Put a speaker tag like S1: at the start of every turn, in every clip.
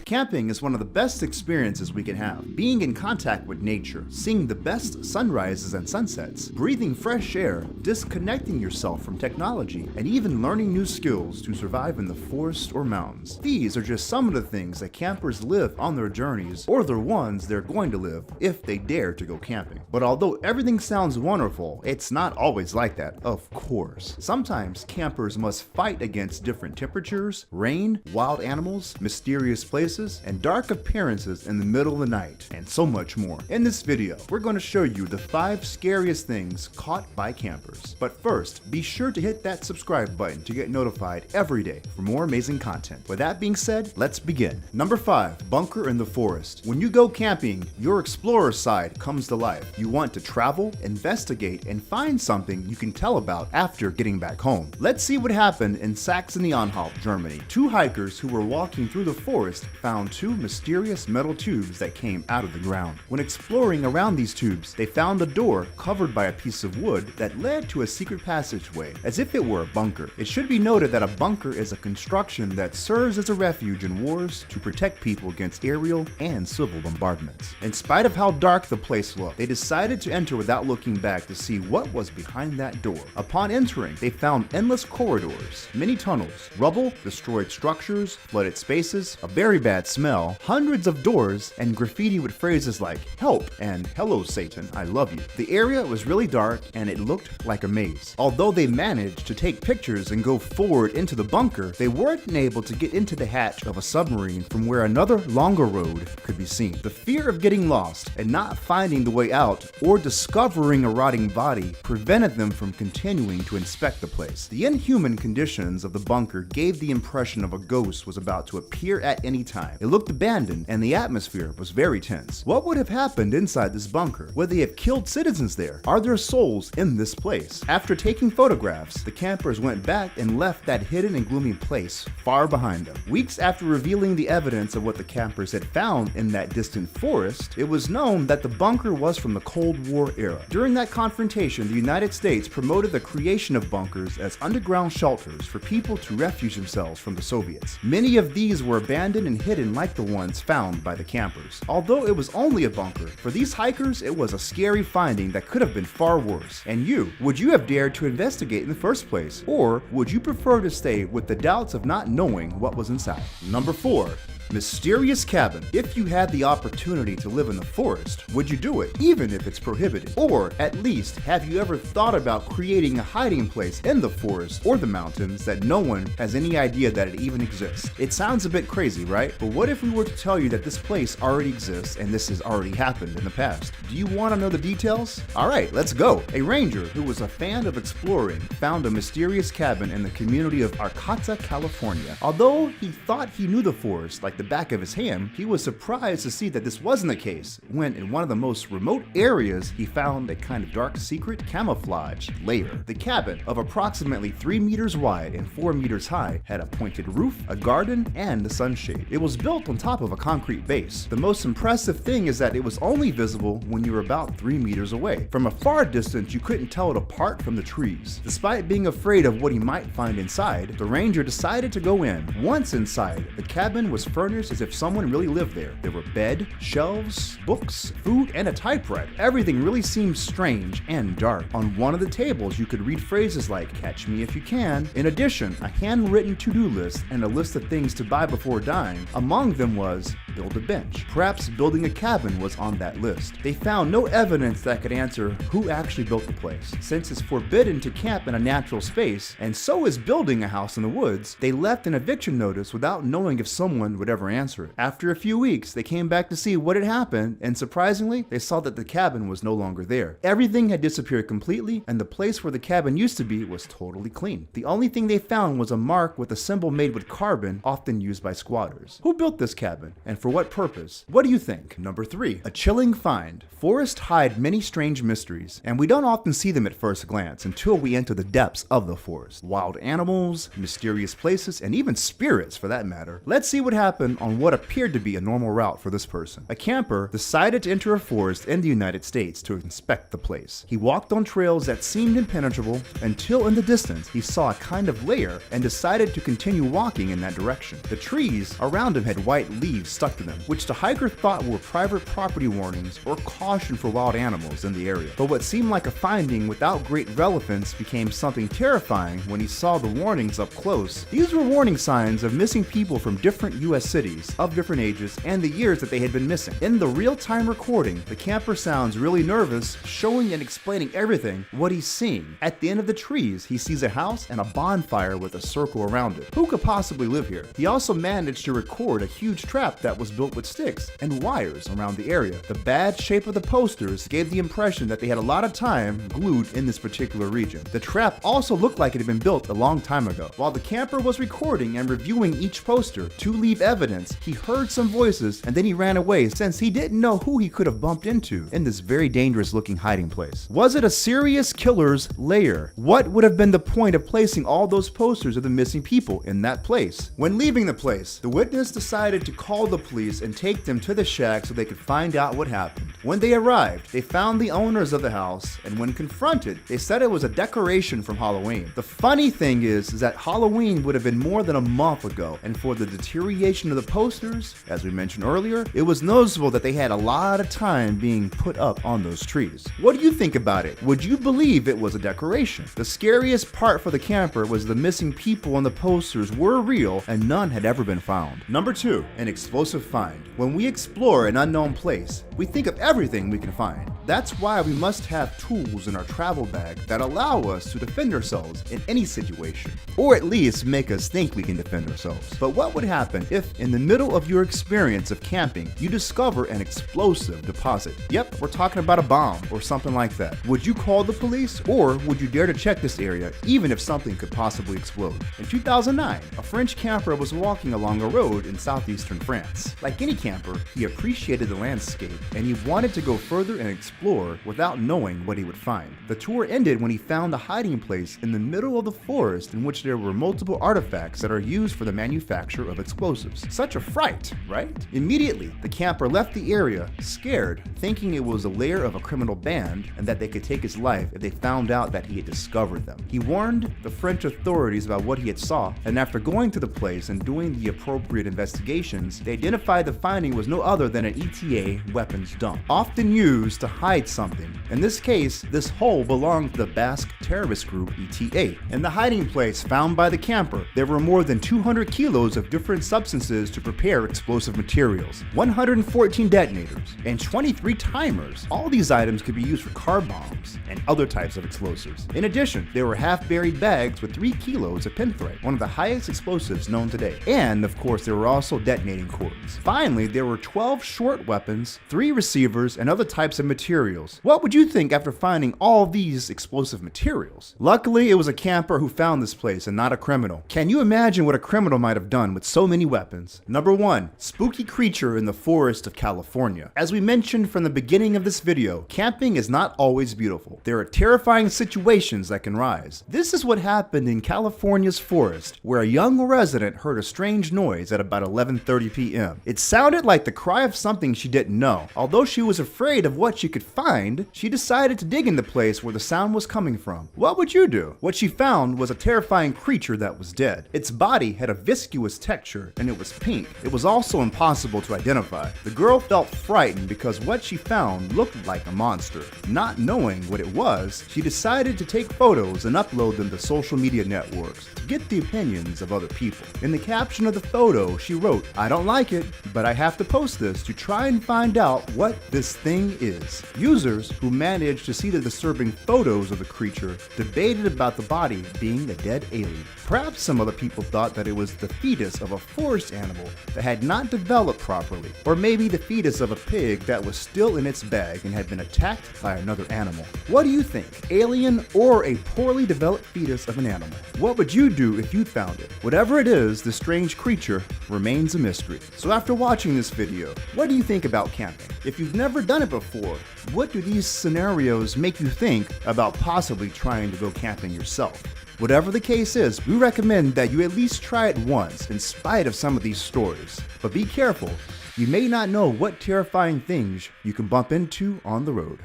S1: Camping is one of the best experiences we can have. Being in contact with nature, seeing the best sunrises and sunsets, breathing fresh air, disconnecting yourself from technology, and even learning new skills to survive in the forest or mountains. These are just some of the things that campers live on their journeys, or the ones they're going to live if they dare to go camping. But although everything sounds wonderful, it's not always like that, of course. Sometimes campers must fight against different temperatures, rain, wild animals, mysterious places, and dark appearances in the middle of the night, and so much more. In this video, we're going to show you the 5 scariest things caught by campers. But first, be sure to hit that subscribe button to get notified every day for more amazing content. With that being said, let's begin. Number 5, bunker in the forest. When you go camping, your explorer side comes to life. You want to travel, investigate, and find something you can tell about after getting back home. Let's see what happened in Saxony-Anhalt, Germany. 2 hikers who were walking through the forest found 2 mysterious metal tubes that came out of the ground. When exploring around these tubes, they found a door covered by a piece of wood that led to a secret passageway, as if it were a bunker. It should be noted that a bunker is a construction that serves as a refuge in wars to protect people against aerial and civil bombardments. In spite of how dark the place looked, they decided to enter without looking back to see what was behind that door. Upon entering, they found endless corridors, many tunnels, rubble, destroyed structures, flooded spaces, a very bad smell, hundreds of doors, and graffiti with phrases like "help" and "hello Satan, I love you." The area was really dark and it looked like a maze. Although they managed to take pictures and go forward into the bunker, they weren't able to get into the hatch of a submarine from where another longer road could be seen. The fear of getting lost and not finding the way out or discovering a rotting body prevented them from continuing to inspect the place. The inhuman conditions of the bunker gave the impression of a ghost was about to appear at any time. It looked abandoned and the atmosphere was very tense. What would have happened inside this bunker? Would they have killed citizens there? Are there souls in this place? After taking photographs, the campers went back and left that hidden and gloomy place far behind them. Weeks after revealing the evidence of what the campers had found in that distant forest, it was known that the bunker was from the Cold War era. During that confrontation, the United States promoted the creation of bunkers as underground shelters for people to refuge themselves from the Soviets. Many of these were abandoned and hidden like the ones found by the campers. Although it was only a bunker, for these hikers it was a scary finding that could have been far worse. And you, would you have dared to investigate in the first place? Or would you prefer to stay with the doubts of not knowing what was inside? Number 4. Mysterious cabin. If you had the opportunity to live in the forest, would you do it, even if it's prohibited? Or at least, have you ever thought about creating a hiding place in the forest or the mountains that no one has any idea that it even exists? It sounds a bit crazy, right? But what if we were to tell you that this place already exists and this has already happened in the past? Do you want to know the details? Alright, let's go. A ranger who was a fan of exploring found a mysterious cabin in the community of Arcata, California. Although he thought he knew the forest like the back of his hand, he was surprised to see that this wasn't the case when in one of the most remote areas he found a kind of dark secret camouflage lair. The cabin, of approximately 3 meters wide and 4 meters high, had a pointed roof, a garden, and a sunshade. It was built on top of a concrete base. The most impressive thing is that it was only visible when you were about 3 meters away. From a far distance, you couldn't tell it apart from the trees. Despite being afraid of what he might find inside, the ranger decided to go in. Once inside, the cabin was furnished as if someone really lived there. There were bed, shelves, books, food, and a typewriter. Everything really seemed strange and dark. On one of the tables, you could read phrases like, "Catch me if you can." In addition, a handwritten to-do list and a list of things to buy before dying. Among them was, build a bench. Perhaps building a cabin was on that list. They found no evidence that could answer who actually built the place. Since it's forbidden to camp in a natural space, and so is building a house in the woods, they left an eviction notice without knowing if someone would ever answer it. After a few weeks, they came back to see what had happened, and surprisingly, they saw that the cabin was no longer there. Everything had disappeared completely, and the place where the cabin used to be was totally clean. The only thing they found was a mark with a symbol made with carbon, often used by squatters. Who built this cabin, and for what purpose? What do you think? Number 3, a chilling find. Forests hide many strange mysteries, and we don't often see them at first glance until we enter the depths of the forest. Wild animals, mysterious places, and even spirits for that matter. Let's see what happened on what appeared to be a normal route for this person. A camper decided to enter a forest in the United States to inspect the place. He walked on trails that seemed impenetrable until in the distance he saw a kind of lair and decided to continue walking in that direction. The trees around him had white leaves stuck to them, which the hiker thought were private property warnings or caution for wild animals in the area. But what seemed like a finding without great relevance became something terrifying when he saw the warnings up close. These were warning signs of missing people from different US cities, of different ages, and the years that they had been missing. In the real-time recording, the camper sounds really nervous, showing and explaining everything what he's seeing. At the end of the trees, he sees a house and a bonfire with a circle around it. Who could possibly live here? He also managed to record a huge trap that was built with sticks and wires around the area. The bad shape of the posters gave the impression that they had a lot of time glued in this particular region. The trap also looked like it had been built a long time ago. While the camper was recording and reviewing each poster to leave evidence, he heard some voices and then he ran away since he didn't know who he could have bumped into in this very dangerous looking hiding place. Was it a serious killer's lair? What would have been the point of placing all those posters of the missing people in that place? When leaving the place, the witness decided to call the police and take them to the shack so they could find out what happened. When they arrived, they found the owners of the house, and when confronted, they said it was a decoration from Halloween. The funny thing is that Halloween would have been more than a month ago, and for the deterioration of the posters, as we mentioned earlier, it was noticeable that they had a lot of time being put up on those trees. What do you think about it? Would you believe it was a decoration? The scariest part for the camper was the missing people on the posters were real and none had ever been found. Number 2, an explosive find. When we explore an unknown place, we think of everything we can find. That's why we must have tools in our travel bag that allow us to defend ourselves in any situation, or at least make us think we can defend ourselves. But what would happen if, in the middle of your experience of camping, you discover an explosive deposit? Yep, we're talking about a bomb or something like that. Would you call the police, or would you dare to check this area even if something could possibly explode? In 2009, a French camper was walking along a road in southeastern France. Like any camper, he appreciated the landscape and he wanted to go further and explore without knowing what he would find. The tour ended when he found a hiding place in the middle of the forest in which there were multiple artifacts that are used for the manufacture of explosives. Such a fright, right? Immediately, the camper left the area, scared, thinking it was a lair of a criminal band and that they could take his life if they found out that he had discovered them. He warned the French authorities about what he had saw, and after going to the place and doing the appropriate investigations, they identified the finding was no other than an ETA weapons dump, often used to hide something. In this case, this hole belonged to the Basque terrorist group ETA. In the hiding place found by the camper, there were more than 200 kilos of different substances to prepare explosive materials, 114 detonators, and 23 timers. All these items could be used for car bombs and other types of explosives. In addition, there were half-buried bags with 3 kilos of pin-thread, one of the highest explosives known today. And, of course, there were also detonating cords. Finally, there were 12 short weapons, 3 receivers, and other types of materials. What would you think after finding all these explosive materials? Luckily, it was a camper who found this place and not a criminal. Can you imagine what a criminal might have done with so many weapons? Number 1, spooky creature in the forest of California. As we mentioned from the beginning of this video, camping is not always beautiful. There are terrifying situations that can rise. This is what happened in California's forest, where a young resident heard a strange noise at about 11:30 p.m. It sounded like the cry of something she didn't know. Although she was afraid of what she could find, she decided to dig in the place where the sound was coming from. What would you do? What she found was a terrifying creature that was dead. Its body had a viscous texture and it was pink. It was also impossible to identify. The girl felt frightened because what she found looked like a monster. Not knowing what it was, she decided to take photos and upload them to social media networks to get the opinions of other people. In the caption of the photo, she wrote, "I don't like it, but I have to post this to try and find out what this thing is." Users who managed to see the disturbing photos of the creature debated about the body being a dead alien. Perhaps some other people thought that it was the fetus of a forest animal that had not developed properly, or maybe the fetus of a pig that was still in its bag and had been attacked by another animal. What do you think? Alien or a poorly developed fetus of an animal? What would you do if you found it? Whatever it is, the strange creature remains a mystery. So after watching this video, what do you think about camping? If you've never done it before, what do these scenarios make you think about possibly trying to go camping yourself? Whatever the case is, we recommend that you at least try it once in spite of some of these stories. But be careful, you may not know what terrifying things you can bump into on the road.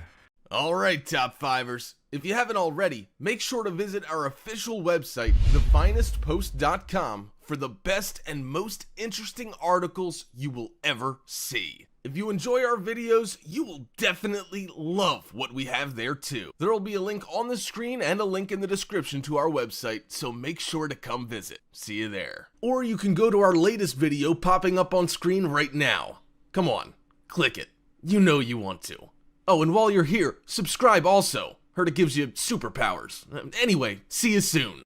S2: Alright, Top Fivers, if you haven't already, make sure to visit our official website, thefinestpost.com, for the best and most interesting articles you will ever see. If you enjoy our videos, you will definitely love what we have there too. There will be a link on the screen and a link in the description to our website, so make sure to come visit. See you there. Or you can go to our latest video popping up on screen right now. Come on, click it. You know you want to. Oh, and while you're here, subscribe also. Heard it gives you superpowers. Anyway, see you soon.